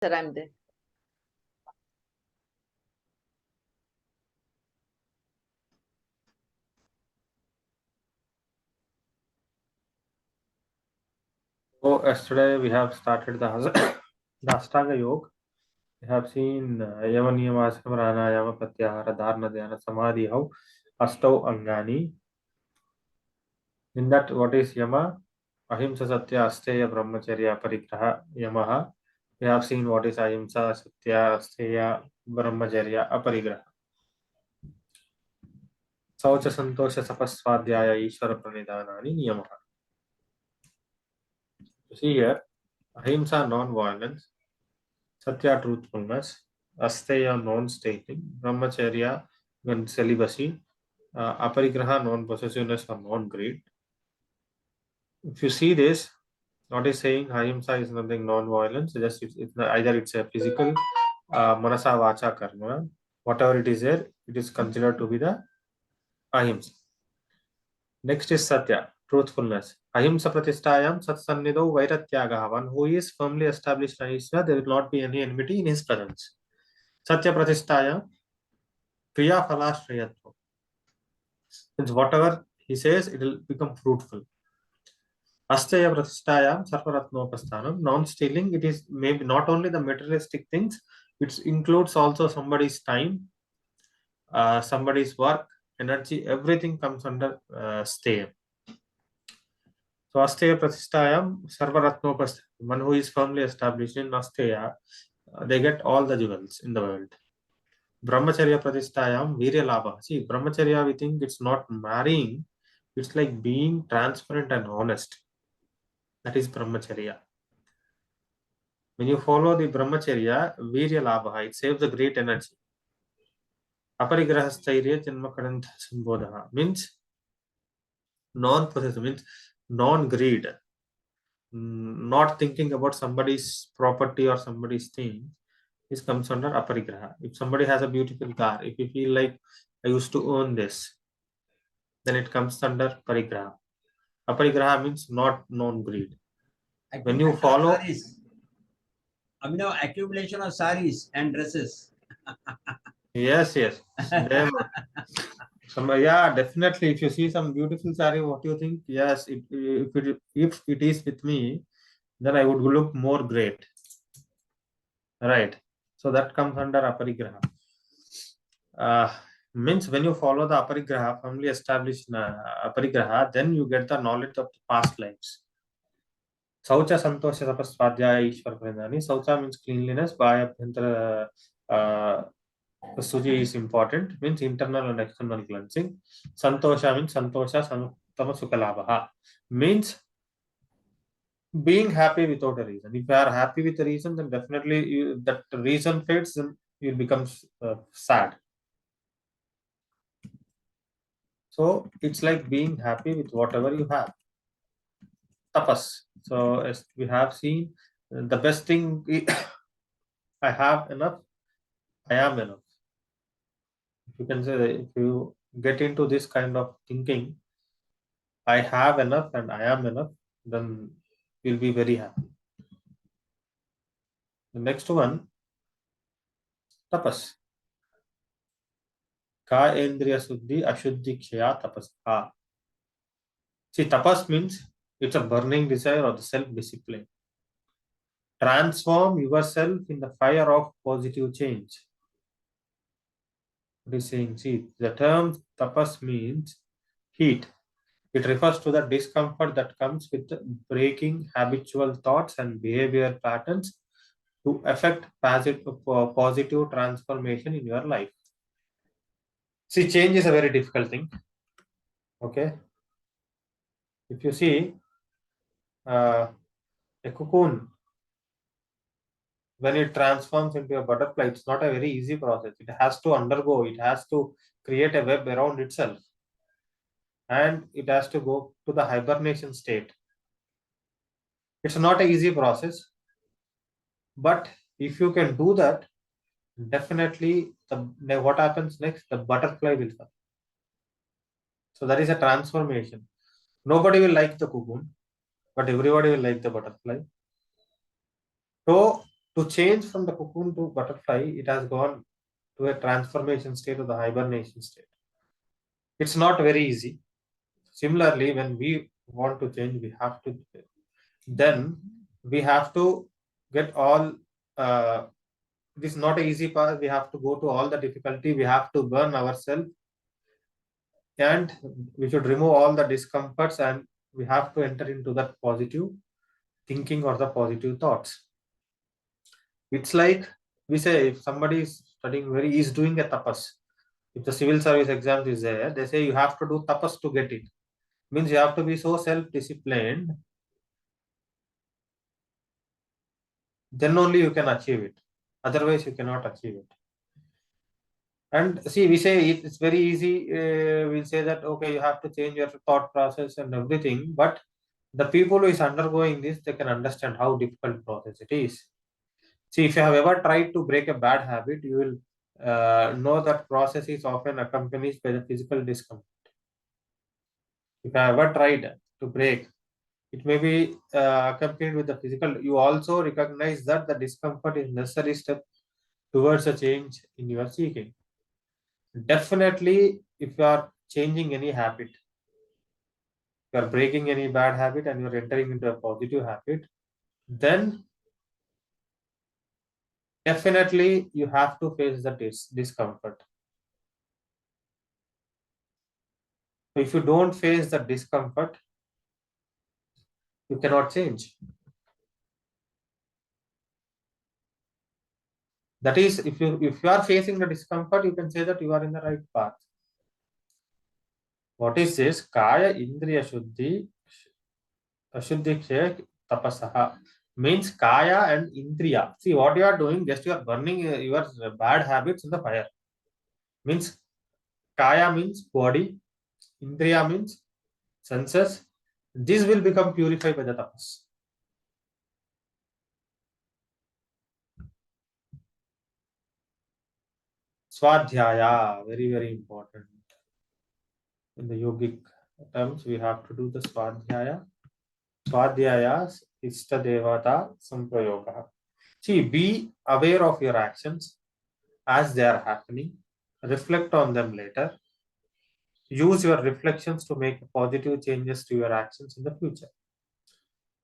Sir, I'm there. So yesterday we have started the the Ashtanga Yoga. We have seen Yama Niyama Asana Pranayama Pratyahara Dharana Dhyana Samadhi how Astau Angani. In that, what is Yama? Ahimsa Satya Asteya Brahmacharya Parigraha Yamaha. We have seen what is Ahimsa Satya Asteya Brahmacharya Aparigraha. Saucha Santosha Sapaswadhyaya Ishvara Pranidhanani Niyamaha. See here, Ahimsa non-violence, Satya truthfulness, Asteya non-stating, Brahmacharya when celibacy, Aparigraha non-possessiveness or non-greed. If you see this, what is saying Ahimsa is nothing non-violence, just either it's a physical, manasa vacha karma, whatever it is there, it is considered to be the Ahimsa. Next is Satya, truthfulness. Ahimsa pratishtayam satsannidho vairatyaga. One who is firmly established in Ahimsa, there will not be any enmity in his presence. Satya pratishtayam kriya phalashrayatva. Means whatever he says, it will become fruitful. Asteya pratishtayam sarvaratnopasthanam. Non-stealing, it is maybe not only the materialistic things, it includes also somebody's time, somebody's work, energy, everything comes under steya. So Asteya Pratishtayam Sarvaratnopastha. One who is firmly established in Asteya, they get all the jewels in the world. Brahmacharya Pratishtayam Virya Labha. See, Brahmacharya, we think it's not marrying, it's like being transparent and honest. That is Brahmacharya. When you follow the Brahmacharya, Virya Labha, it saves a great energy. Aparigrahastairya Janma Kadantha Sambodha means non-possessive, means non-greed. Not thinking about somebody's property or somebody's thing, this comes under aparigraha. If somebody has a beautiful car, if you feel like I used to own this, then it comes under parigraha. Aparigraha means not non-greed. When you follow accumulation of saris and dresses. yes, them, yeah, definitely. If you see some beautiful sari, what do you think? Yes, if it is with me, then I would look more great, right? So that comes under aparigraha. Means when you follow the aparigraha, firmly established aparigraha, then you get the knowledge of the past lives. Saucha Santosha Tapaswadhyaya Ishwar Pranidhani. Saucha means cleanliness. Bhaya Bhyantara Suji is important, means internal and external cleansing. Santosha means Santosha Tamasukalabaha. Means being happy without a reason. If you are happy with a reason, then definitely that reason fades, then you become sad. So it's like being happy with whatever you have. Tapas. So as we have seen, the best thing I have enough, I am enough. If you can say that, if you get into this kind of thinking, I have enough and I am enough, then you'll be very happy. The next one, tapas. Ka endriya suddhi ashuddhi kshaya tapas. See, tapas means it's a burning desire or the self-discipline. Transform yourself in the fire of positive change. What is saying? See, the term tapas means heat. It refers to the discomfort that comes with breaking habitual thoughts and behavior patterns to affect positive transformation in your life. See, change is a very difficult thing. Okay. If you see a cocoon, when it transforms into a butterfly, it's not a very easy process. It has to undergo, it has to create a web around itself, and it has to go to the hibernation state. It's not an easy process, but if you can do that, definitely what happens next, the butterfly will come. So that is a transformation. Nobody will like the cocoon, but everybody will like the butterfly. So To change from the cocoon to butterfly, it has gone to a transformation state, to the hibernation state. It's not very easy. Similarly, when we want to change, then we have to get all. This is not an easy path. We have to go to all the difficulty. We have to burn ourselves, and we should remove all the discomforts, and we have to enter into that positive thinking or the positive thoughts. It's like we say, if somebody is studying is doing a tapas. If the civil service exams is there, they say you have to do tapas to get it. Means you have to be so self-disciplined, then only you can achieve it. Otherwise, you cannot achieve it. And see, we say it's very easy. We'll say that okay, you have to change your thought process and everything. But the people who is undergoing this, they can understand how difficult process it is. See, if you have ever tried to break a bad habit, you will know that process is often accompanied by the physical discomfort. If you have ever tried to break, it may be accompanied with the physical. You also recognize that the discomfort is necessary step towards a change in your seeking. Definitely, if you are changing any habit, you are breaking any bad habit and you are entering into a positive habit, then definitely you have to face the discomfort. So if you don't face the discomfort, you cannot change. That is, if you are facing the discomfort, you can say that you are in the right path. What is this? Kaya Indriya Shuddhi Ashuddhi Tapasaha means Kaya and Indriya. See what you are doing, just you are burning your bad habits in the fire. Means Kaya means body, Indriya means senses. This will become purified by the tapas. Swadhyaya, very, very important. In the yogic terms, we have to do the Swadhyaya. Swadhyayas Ishta Devata Samprayoga. See, be aware of your actions as they are happening. Reflect on them later. Use your reflections to make positive changes to your actions in the future.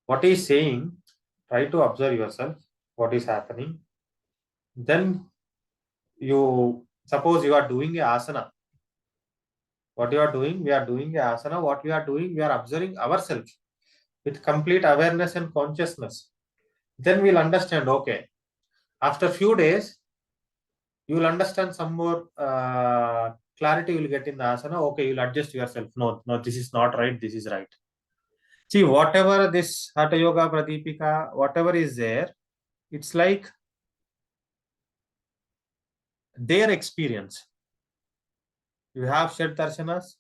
What he is saying, try to observe yourself, what is happening. Then you suppose you are doing a asana. What you are doing, we are doing a asana. What we are doing, we are observing ourselves with complete awareness and consciousness. Then we'll understand, okay, after few days, you will understand some more clarity you will get in the asana. Okay, you'll adjust yourself. No, no, this is not right, this is right. See, whatever this Hatha Yoga, Pradipika, whatever is there, it's like their experience. You have Shed Darshanas.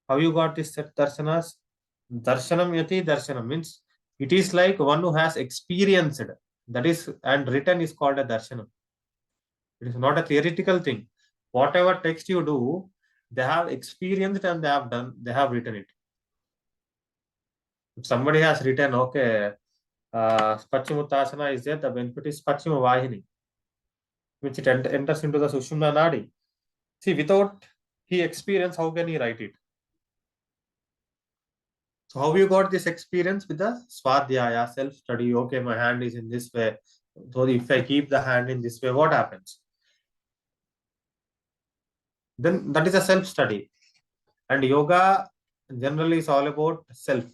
How you got this Shed Darshanas? Darshanam Yati Darshanam means it is like one who has experienced. That is, and written is called a Darshanam. It is not a theoretical thing. Whatever text you do, they have experienced and they have written it. If somebody has written, okay, Pachimuttasana is there, the benefit is Pachima Vahini, which it enters into the Sushumna Nadi. See, without he experience, how can he write it? So how you got this experience with the Swadhyaya, self-study? Okay, my hand is in this way. So if I keep the hand in this way, what happens? Then that is a self-study. And yoga generally is all about self.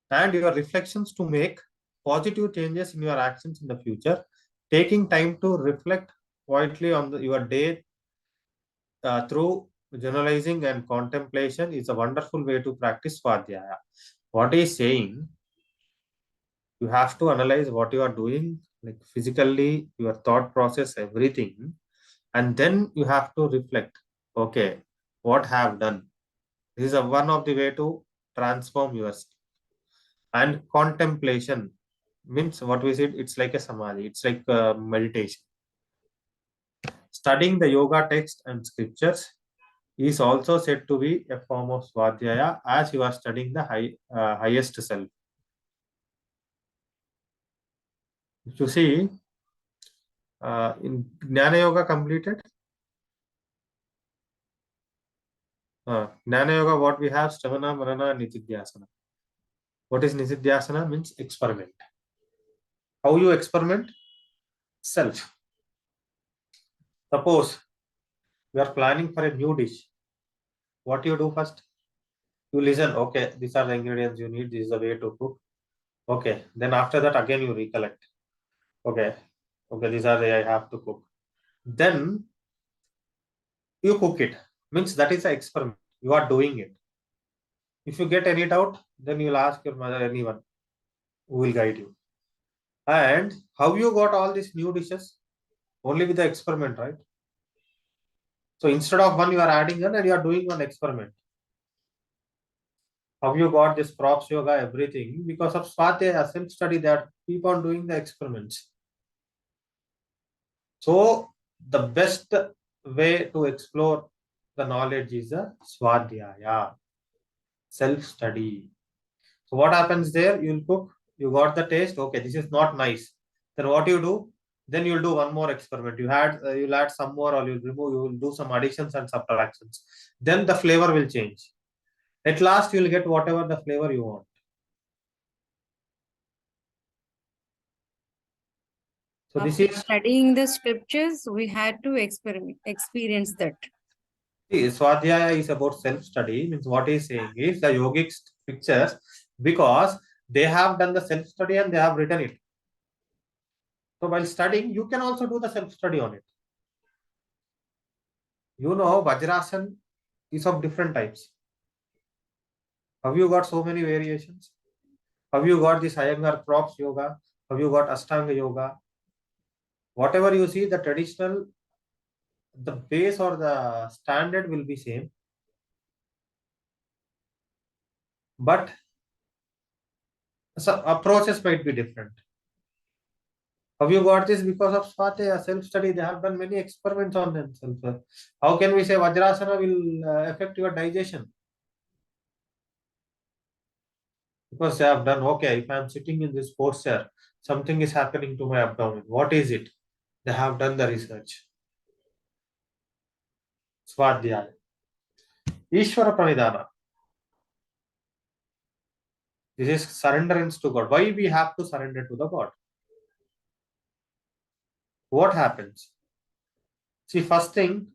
And your reflections to make positive changes in your actions in the future. Taking time to reflect quietly on your day through generalizing and contemplation is a wonderful way to practice Swadhyaya. What he is saying, you have to analyze what you are doing, like physically, your thought process, everything, and then you have to reflect. Okay, what have done? This is one of the way to transform yourself. And contemplation means what we said. It's like a samadhi. It's like meditation. Studying the yoga text and scriptures is also said to be a form of swadhyaya as you are studying the highest self. If you see, in Jnana Yoga completed, Jnana Yoga, what we have, Stravana, Marana, Nitidhyasana. What is Nitidhyasana? Means experiment. How you experiment? Self. Suppose you are planning for a new dish. What you do first? You listen, okay, these are the ingredients you need, this is the way to cook. Okay, then after that, again you recollect. Okay, okay, these are the I have to cook. Then you cook it. Means that is an experiment. You are doing it. If you get any doubt, then you'll ask your mother, anyone who will guide you. And how you got all these new dishes? Only with the experiment, right? So instead of one, you are adding one and you are doing one experiment. How you got this props yoga, everything? Because of Swadhyaya, self-study, that keep on doing the experiments. So the best way to explore the knowledge is a Swadhyaya, self-study. So what happens there? You'll cook, you got the taste, okay, this is not nice. Then what you do? Then you'll do one more experiment. You'll add some more, or you'll remove, you will do some additions and subtractions. Then the flavor will change. At last, you'll get whatever the flavor you want. So this After is, studying the scriptures, we had to experience that. see, Swadhyaya is about self-study. Means what he's saying is the yogic pictures, because they have done the self-study and they have written it. So while studying, you can also do the self-study on it. You know, Vajrasan is of different types. Have you got so many variations? Have you got this Iyengar props yoga? Have you got Ashtanga yoga? Whatever you see, the traditional, the base or the standard will be same. But some approaches might be different. Have you got this because of Svatya, self-study? They have done many experiments on themselves. How can we say Vajrasana will affect your digestion? Because they have done, okay, if I am sitting in this posture, something is happening to my abdomen. What is it? They have done the research. Swadhyaya. Ishvara Pranidhana. This is surrenderance to God. Why we have to surrender to the God? What happens? See, first thing,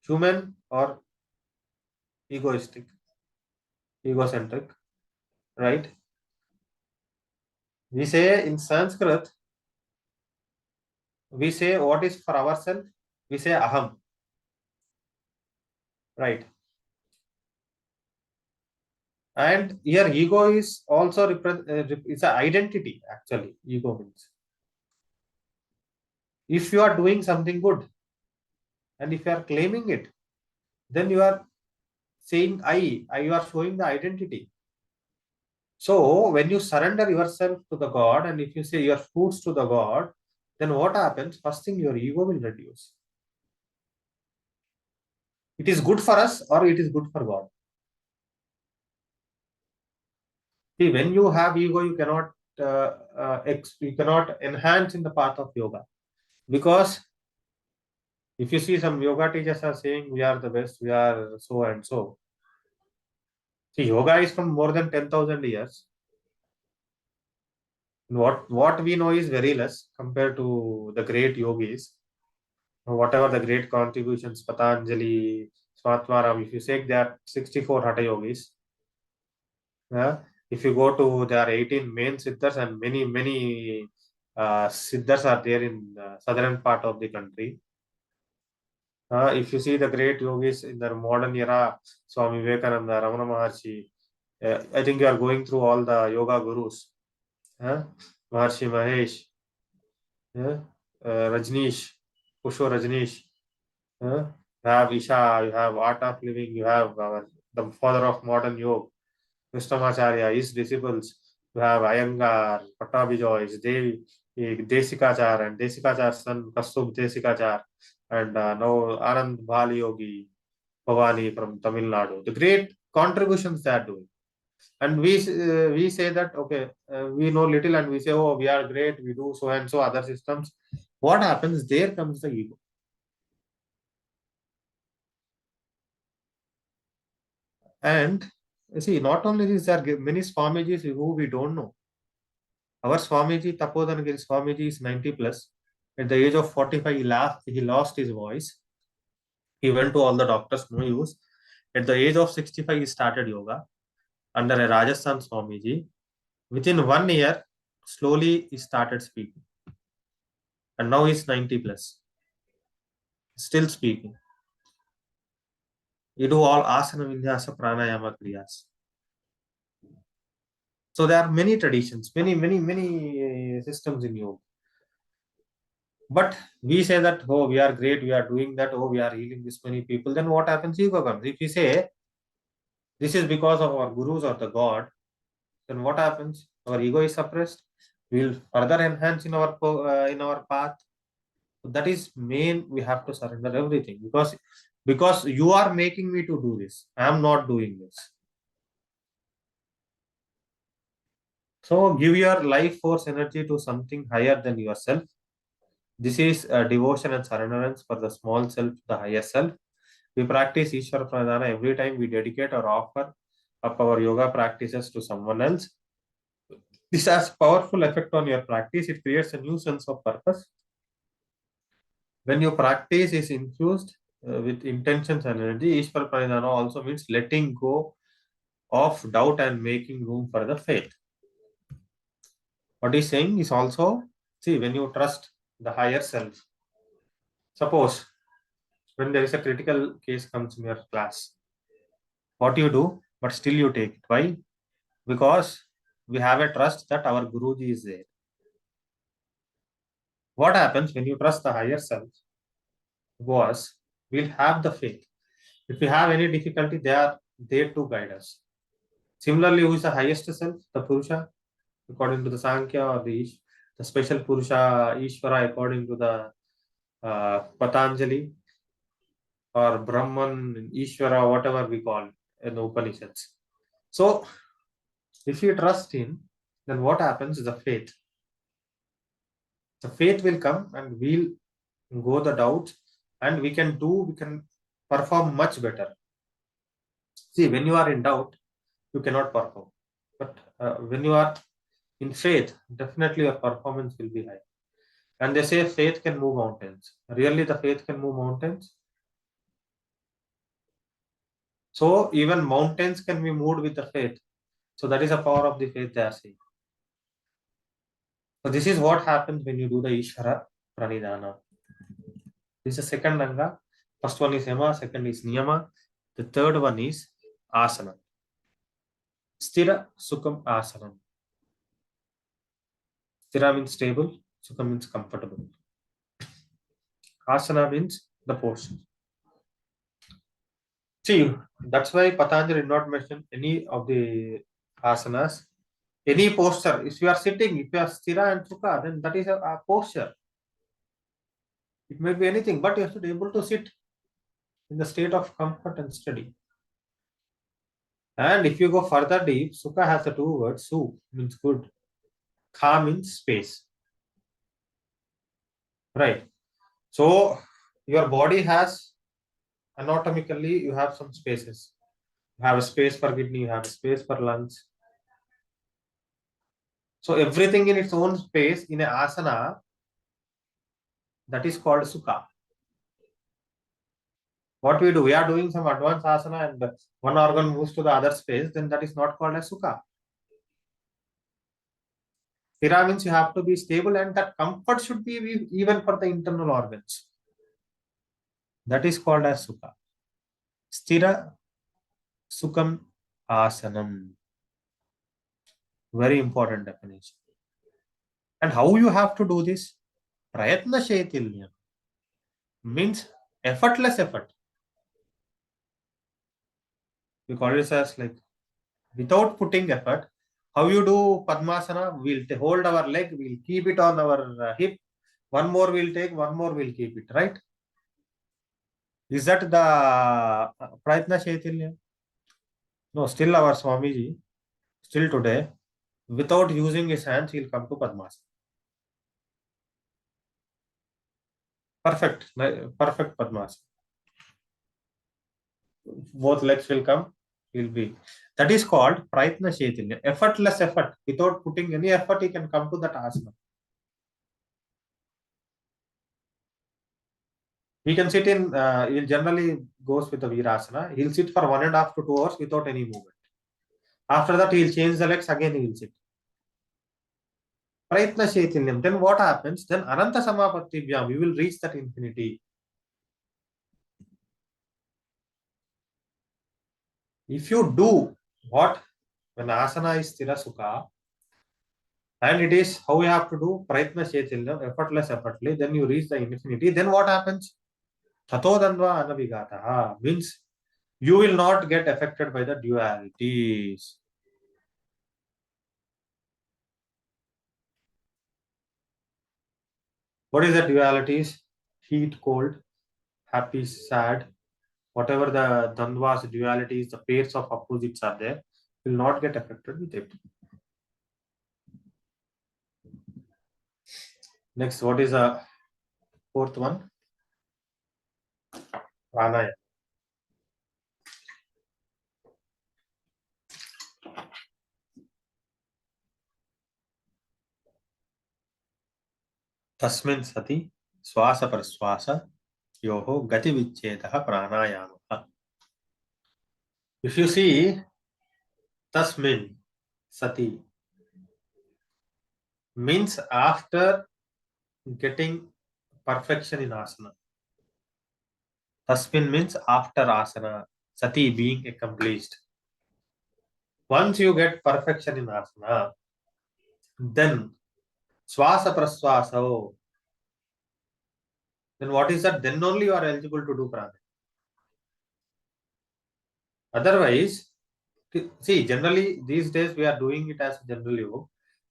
human or egoistic, egocentric, right? We say in Sanskrit, we say what is for ourselves, we say aham, right? And here ego is also it's an identity, actually. Ego means if you are doing something good and if you are claiming it, then you are saying I, you are showing the identity. So when you surrender yourself to the God and if you say your fruits to the God, then what happens? First thing, your ego will reduce. It is good for us or it is good for God. See, when you have ego, you cannot enhance in the path of yoga, because if you see some yoga teachers are saying we are the best, we are so and so. See, yoga is from more than 10,000 years. What we know is very less compared to the great yogis. Whatever the great contributions, Patanjali, Swatmaram, if you say there are 64 Hatha yogis, if you go to, there are 18 main siddhas and many siddhas are there in the southern part of the country. If you see the great yogis in the modern era, Swami Vivekananda, Ramana Maharshi, I think you are going through all the yoga gurus. Maharshi Mahesh, Rajneesh, Pusho Rajneesh, you have Isha, you have Art of Living, you have the father of modern yoga, Krishnamacharya, his disciples, you have Iyengar, Pattabhi his Devi, Desikachar, and Desikachar's son Kastub Desikachar, and now Anand Bhali Yogi, Bhavani from Tamil Nadu. The great contributions they are doing. And we say that okay, we know little, and we say, oh, we are great, we do so and so other systems. What happens? There comes the ego. And you see, not only this, there are many Swamijis who we don't know. Our Swamiji, Tapodanagiri Swamiji, is 90 plus. At the age of 45, he lost his voice. He went to all the doctors, no use. At the age of 65, he started yoga under a Rajasthan Swamiji. Within 1 year, slowly he started speaking. And now he's 90 plus, still speaking. You do all asana, vinyasa, pranayama, kriyas. So there are many traditions, many systems in yoga. But we say that, oh, we are great, we are doing that, oh, we are healing this many people. Then what happens? Ego comes. If we say this is because of our gurus or the God, then what happens? Our ego is suppressed. We will further enhance in our path. So that is main. We have to surrender everything because you are making me to do this. I am not doing this. So give your life force energy to something higher than yourself. This is devotion and surrenderance for the small self, the higher self. We practice Ishwar Pradhana every time we dedicate or offer up our yoga practices to someone else. This has powerful effect on your practice. It creates a new sense of purpose. When your practice is infused with intentions and energy, Ishwar Pranidhana also means letting go of doubt and making room for the faith. What he's saying is also, see, when you trust the higher self, suppose when there is a critical case comes in your class, what you do, but still you take it. Why? Because we have a trust that our Guruji is there. What happens when you trust the higher self? Was we'll have the faith. If we have any difficulty, they are there to guide us. Similarly, who is the highest self? The Purusha, according to the Sankhya, or the special Purusha, Ishvara, according to the Patanjali, or Brahman, Ishvara, whatever we call in the Upanishads. So, if you trust in, then what happens? The faith. The faith will come and we'll go the doubts, and we can perform much better. See, when you are in doubt, you cannot perform. But when you are in faith, definitely your performance will be high. And they say faith can move mountains. Really, the faith can move mountains. So even mountains can be moved with the faith. So that is the power of the faith they are saying. So this is what happens when you do the Ishvara Pranidhana. This is the second Anga. First one is Yama, second is Niyama. The third one is Asana. Sthira Sukham Asanam. Sthira means stable, Sukham means comfortable. Asana means the posture. See, that's why Patanjali did not mention any of the asanas. Any posture. If you are sitting, if you are sthira and sukha, then that is a posture. It may be anything, but you have to be able to sit in the state of comfort and steady. And if you go further deep, sukha has the two words. Su means good. Kha means space. Right. So your body has anatomically, you have some spaces. You have a space for kidney, you have a space for lungs. So everything in its own space in a asana, that is called sukha. What we do, we are doing some advanced asana and one organ moves to the other space, then that is not called as sukha. Sthira means you have to be stable, and that comfort should be even for the internal organs. That is called as sukha. Sthira sukham asanam. Very important definition. And how you have to do this? Prayatna shaitilya means effortless effort. We call it as like without putting effort. How you do Padmasana? We'll hold our leg, we'll keep it on our hip. One more we'll take, one more we'll keep it, right? Is that the Prayatna Shaitilya? No, still our Swamiji. Still today, without using his hands, he'll come to Padmasana. Perfect Padmasana. Both legs will come, he'll be. That is called Prayatna Chaitanya. Effortless effort. Without putting any effort, he can come to that asana. He can sit in, he generally goes with the Virasana. He'll sit for 1.5 to 2 hours without any movement. After that, he'll change the legs, again he will sit. Prayatna Chaitanyam. Then what happens? Then Ananta Samapatibhyam, we will reach that infinity. If you do what? When asana is Sthira Sukha, and it is how you have to do Prayatna Chaitanyam, effortlessly, then you reach the infinity. Then what happens? Tatodandva Anavigataha means you will not get affected by the dualities. What is the dualities? Heat, cold, happy, sad, whatever the dandvas, dualities, the pairs of opposites are there, will not get affected with it. Next, what is the fourth one? Pranayama. तस्मिन् सति श्वास प्रश्वास योः गति विच्छेदः प्राणायामः. If you see tasmin sati means after getting perfection in asana. Tasmin means after asana, sati being accomplished. Once you get perfection in asana, then swasa praswasa. Then what is that? Then only you are eligible to do pranayama. Otherwise, see, generally these days we are doing it as general yoga,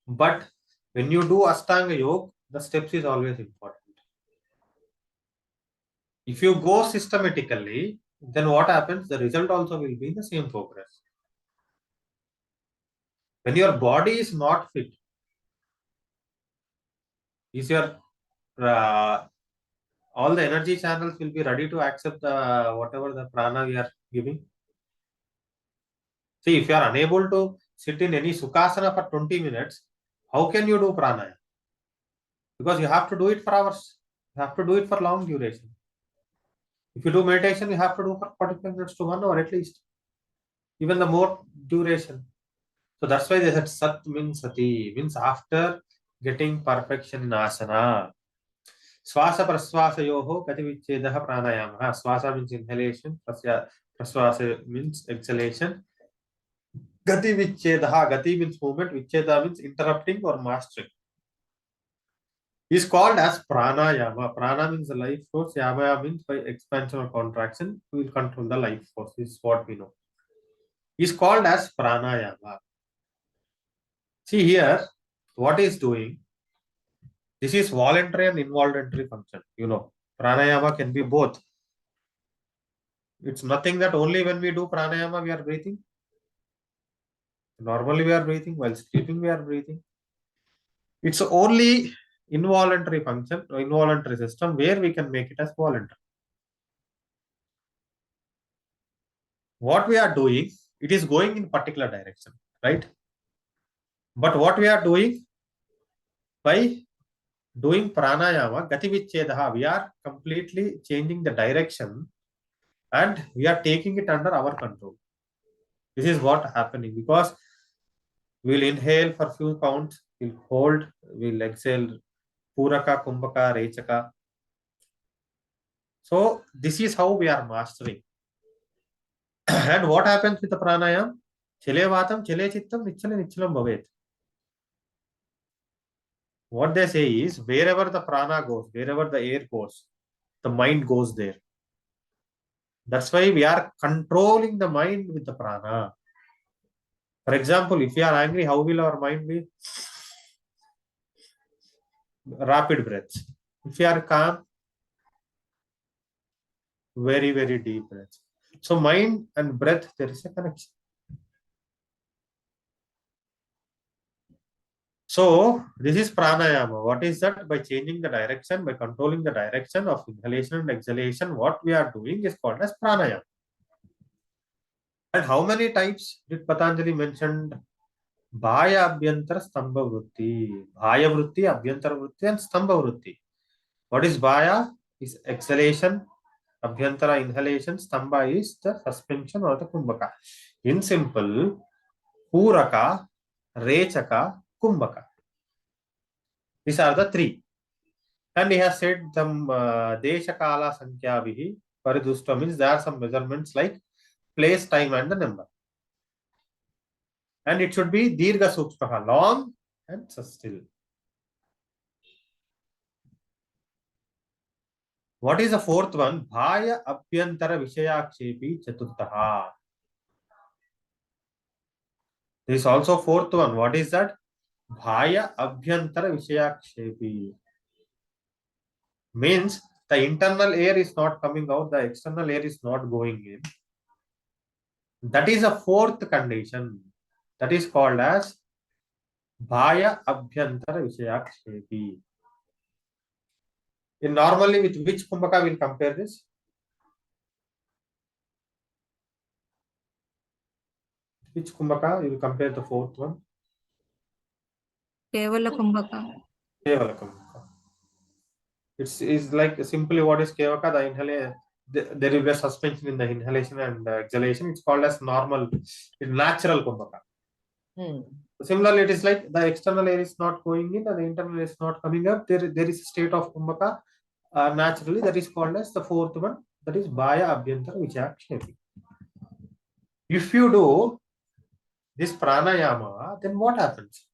but when you do Ashtanga yoga, the steps is always important. If you go systematically, then what happens? The result also will be the same progress. When your body is not fit, is your all the energy channels will be ready to accept the whatever the prana we are giving. See, if you are unable to sit in any sukhasana for 20 minutes, how can you do pranayama? Because you have to do it for hours. You have to do it for long duration. If you do meditation, you have to do for 45 minutes to 1 hour at least. Even the more duration. So that's why they said Sat means Sati, means after getting perfection in asana. Swasa praswasa yoho gati vichedaha pranayama. Swasa means inhalation, praswasa means exhalation. Gati vichedaha, gati means movement, vicheda means interrupting or mastering. Is called as pranayama. Prana means the life force, yama means by expansion or contraction, we will control the life force. This is what we know. Is called as pranayama. See here, what is doing? This is voluntary and involuntary function. You know, pranayama can be both. It's nothing that only when we do pranayama we are breathing. Normally we are breathing, while sleeping we are breathing. It's only involuntary function, involuntary system where we can make it as voluntary. What we are doing, it is going in particular direction, right? But what we are doing by doing pranayama, gati vichedaha, we are completely changing the direction and we are taking it under our control. This is what happening because we'll inhale for few counts, we'll hold, we'll exhale, puraka, kumbhaka, rechaka. So this is how we are mastering. And what happens with the pranayam? Chile vatam, chile chittam, nichale nichalam bhavet. What they say is wherever the prana goes, wherever the air goes, the mind goes there. That's why we are controlling the mind with the prana. For example, if we are angry, how will our mind be? Rapid breaths. If we are calm, very, very deep breaths. So mind and breath, there is a connection. So this is pranayama. What is that? By changing the direction, by controlling the direction of inhalation and exhalation, what we are doing is called as pranayama. And how many times did Patanjali mentioned Bhaya Abhyantara Stambha Vritti? Bhaya Vritti, Abhyantara Vritti, and Stambha Vritti. What is Bhaya? Is exhalation, Abhyantara inhalation, Stambha is the suspension or the kumbhaka. In simple, Puraka, Rechaka, Kumbhaka. These are the three. And he has said some Desha Kala Sankhyavihi, Paridushta means there are some measurements like place, time, and the number. And it should be Dirgha Sukshmaha, long and still. What is the fourth one? Bhaya Abhyantara Vishayakshepi Chaturtaha. There is also fourth one. What is that? Bhaya Abhyantara Vishayakshepi. Means the internal air is not coming out, the external air is not going in. That is a fourth condition. That is called as Bhaya Abhyantara Vishayakshepi. In normally, with which Kumbhaka will compare this? Which Kumbhaka you will compare the fourth one? Kevala Kumbhaka. Kevala Kumbhaka. It's like simply what is Kevaka, the inhalation. There will be a suspension in the inhalation and exhalation. It's called as normal, natural Kumbhaka. Similarly, it is like the external air is not going in and the internal air is not coming up. There is a state of Kumbhaka naturally that is called as the fourth one. That is Bhaya Abhyantara Vishayakshepi. If you do this pranayama, then what happens?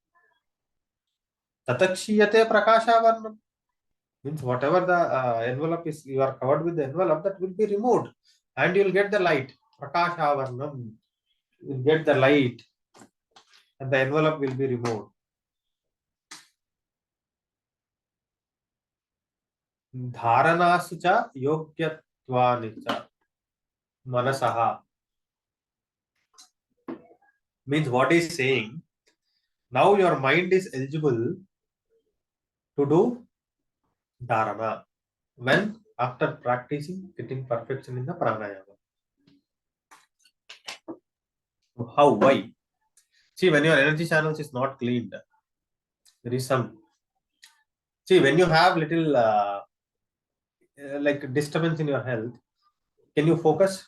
Tatakshiyate prakashavarnam. Means whatever the envelope is, you are covered with the envelope, that will be removed and you will get the light. Prakashavarnam. You will get the light and the envelope will be removed. Dharanasu cha yogyattvani cha manasaha. Means what is saying, now your mind is eligible to do dharana. When? After practicing, getting perfection in the pranayama. How? Why? See, when your energy channels is not cleaned, there is some. See, when you have little like disturbance in your health, can you focus?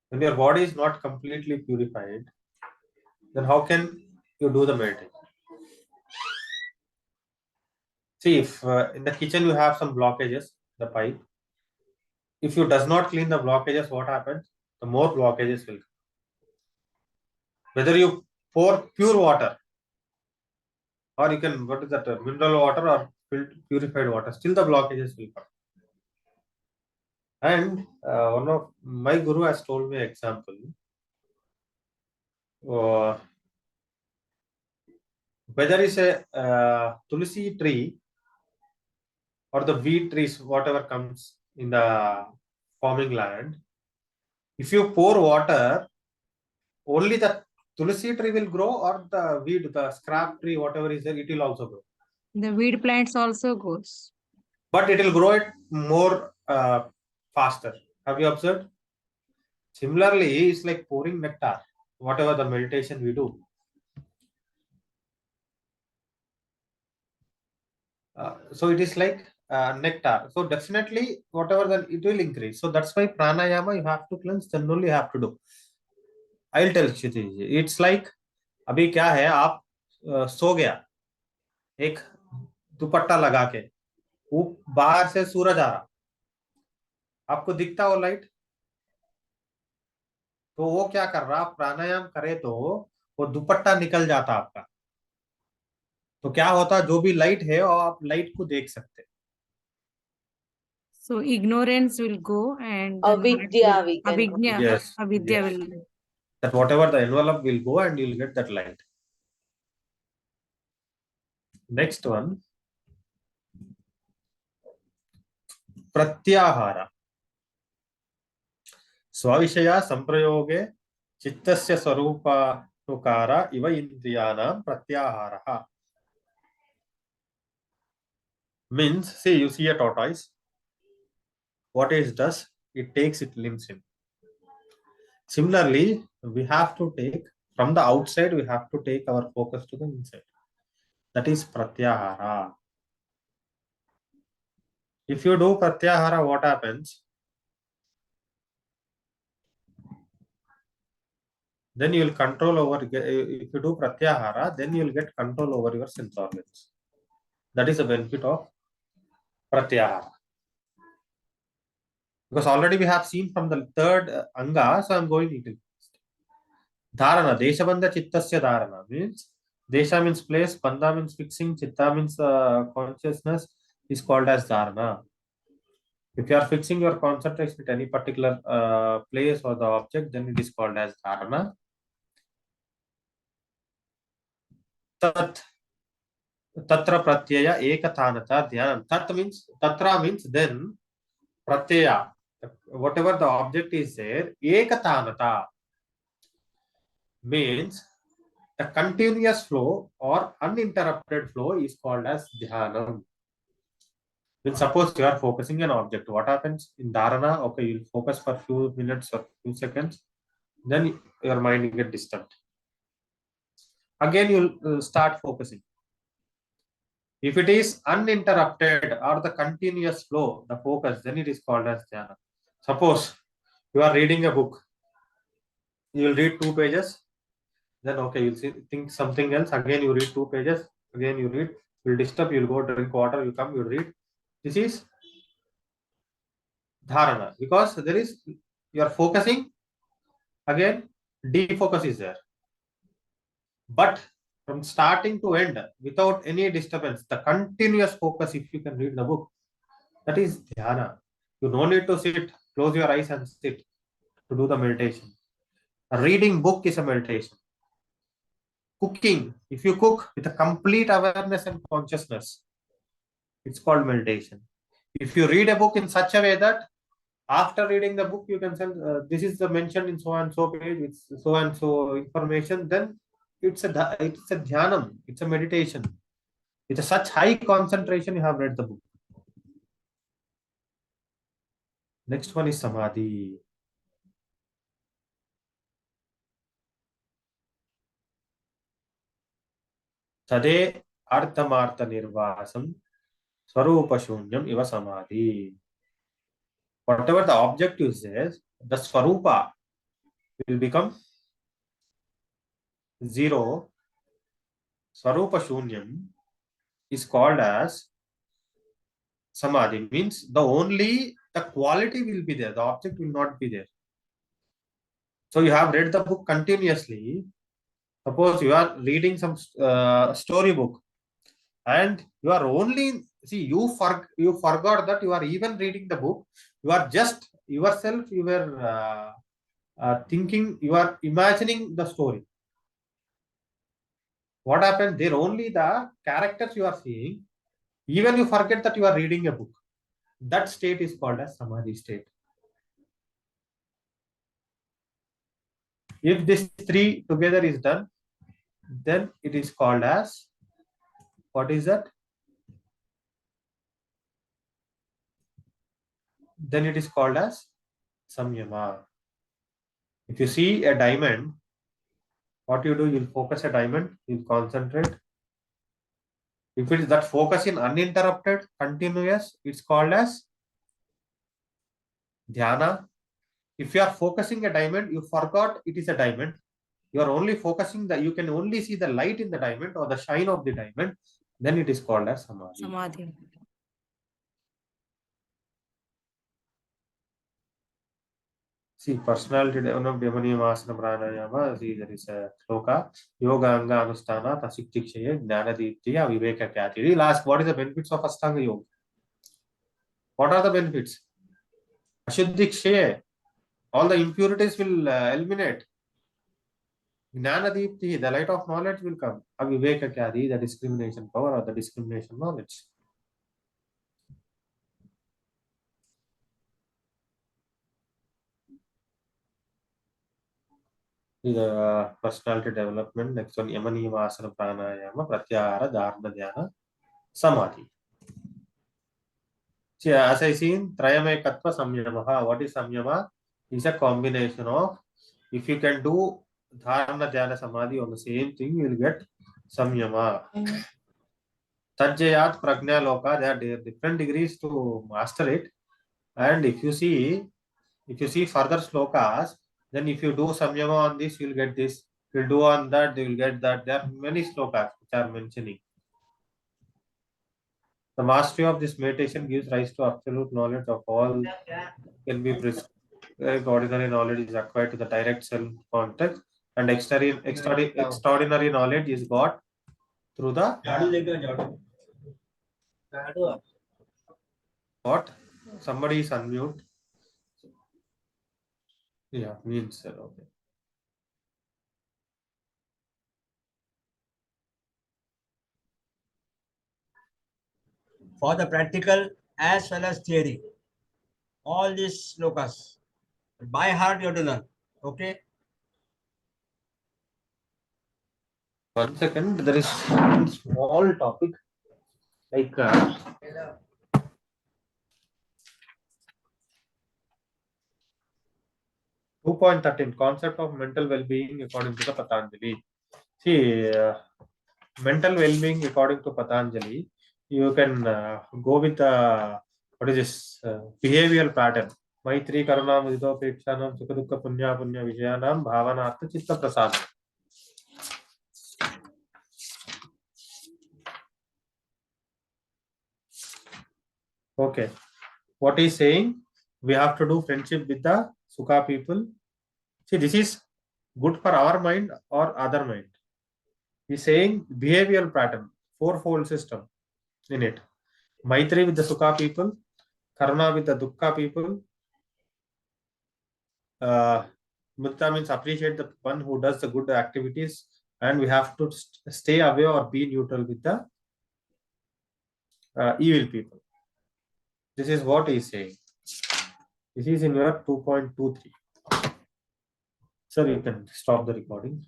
When your body is not completely purified, then how can you do the meditation? See, if in the kitchen you have some blockages, the pipe, if you does not clean the blockages, what happens? The more blockages will come. Whether you pour pure water or you can, what is that, mineral water or purified water, still the blockages will come. And one of my guru has told me example. Whether it's a tulsi tree or the wheat trees, whatever comes in the farming land, if you pour water, only the tulsi tree will grow or the weed, the scrap tree, whatever is there, it will also grow. The weed plants also goes. But it will grow it more faster. Have you observed? Similarly, it's like pouring nectar, whatever the meditation we do. So it is like nectar. So definitely, whatever that it will increase. So that's why pranayama you have to cleanse. Then only you have to do. I'll tell Kshitij. It's like अभी क्या है आप सो गया एक दुपट्टा लगा के वो बाहर से सूरज आ रहा आपको दिखता वो लाइट तो वो क्या कर रहा आप प्राणायाम करे तो वो दुपट्टा निकल जाता आपका तो क्या होता जो भी लाइट है वो आप लाइट को देख सकते So ignorance will go and Avidya, we can. Yes, avidya yes. will go. That whatever the envelope will go and you'll get that light. Next one, pratyahara. Svavishaya samprayoge चित्तस्य स्वरूप tukara iva indriyanam pratyaharaha. Means, see, you see a tortoise. What it does, it takes its limbs in. Similarly, we have to take from the outside, we have to take our focus to the inside. That is pratyahara. If you do pratyahara, what happens? Then you will control over, if you do pratyahara, then you will get control over your sense organs. That is the benefit of pratyahara. Because already we have seen from the third anga, so I am going into Dharana. Deshabandha chittasya dharana means Desha means place, Bandha means fixing, Chitta means consciousness is called as Dharana. If you are fixing your concentration at any particular place or the object, then it is called as Dharana. Tat Tatra pratyaya ekatanata dhyanam. Tat means Tatra means then pratyaya. Whatever the object is there, ekatanata means a continuous flow or uninterrupted flow is called as dhyanam. When suppose you are focusing an object, what happens in dharana? Okay, you'll focus for few minutes or few seconds, then your mind will get disturbed. Again, you'll start focusing. If it is uninterrupted or the continuous flow, the focus, then it is called as dhyana. Suppose you are reading a book, you will read 2 pages, then okay, you'll think something else. Again, you read 2 pages, again you read, you'll disturb, you'll go drink water, you come, you read. This is dharana because there is you are focusing, again defocus is there. But from starting to end without any disturbance, the continuous focus, if you can read the book, that is dhyana. You don't need to sit, close your eyes and sit to do the meditation. Reading book is a meditation. Cooking, if you cook with a complete awareness and consciousness, it's called meditation. If you read a book in such a way that after reading the book you can say this is the mention in so and so page with so and so information, then it's a dhyanam, it's a meditation. With a such high concentration you have read the book. Next one is samadhi. Tade arthamartha nirvasam swarupa shunyam iva samadhi. Whatever the objective says, the swarupa will become zero. Swarupa shunyam is called as samadhi, means the quality will be there, the object will not be there. So you have read the book continuously. Suppose you are reading some story book and you are only you forgot that you are even reading the book. You are just yourself, you were thinking, you are imagining the story. What happened there? Only the characters you are seeing, even you forget that you are reading a book. That state is called as samadhi state. If this three together is done, then it is called as, what is that? Then it is called as samyama. If you see a diamond, what you do, you'll focus a diamond, you'll concentrate. If it is that focus in uninterrupted, continuous, it's called as dhyana. If you are focusing a diamond, you forgot it is a diamond. You are only focusing that you can only see the light in the diamond or the shine of the diamond, then it is called as samadhi. Samadhi. See, personality development, Asana Pranayama, see, there is a sloka, Yoga Anga Anusthana, Tasiktikshaye, Dhyana Ditya, Viveka Kyati. We'll ask, what is the benefits of Ashtanga Yoga? What are the benefits? Ashuddhikshaye, all the impurities will eliminate. Jnana Dipti, the light of knowledge will come. Aviveka Kyadi, the discrimination power or the discrimination knowledge. The personality development. Next one, Yama Niyama Asana Pranayama Pratyahara Dharana Dhyana Samadhi. See, as I seen, Trayamekatva Samyamaha. What is Samyama? Is a combination of, if you can do Dharana Dhyana Samadhi on the same thing, you will get Samyama. Tajjayat Prajna Loka, there are different degrees to master it. And if you see further slokas, then if you do Samyama on this, you will get this. If you do on that, you will get that. There are many slokas which are mentioning. The mastery of this meditation gives rise to absolute knowledge of all can be prescribed. Ordinary knowledge is acquired to the direct self context, and extraordinary knowledge is got through the what? Somebody is unmute. Yeah, means okay. For the practical as well as theory, all these slokas by heart you have to learn. Okay. One second, there is one small topic like 2.13 concept of mental well-being according to the Patanjali. See, mental well-being according to Patanjali, you can go with what is this behavioral pattern. Maitri Karuna Mudito Pekshanam Sukadukka Punya Punya Vijayanam Bhavanartha Chitta Prasad. Okay. What he's saying, we have to do friendship with the Sukha people. See, this is good for our mind or other mind. He's saying behavioral pattern, fourfold system in it. Maitri with the Sukha people, Karuna with the Dukkha people. Mudita means appreciate the one who does the good activities, and we have to stay away or be neutral with the evil people. This is what he is saying. This is in your 2.23. Sir, you can stop the recording.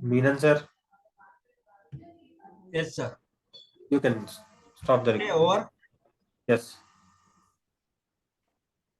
Meenan sir, Yes, sir. you can stop the Okay, recording. over. Yes.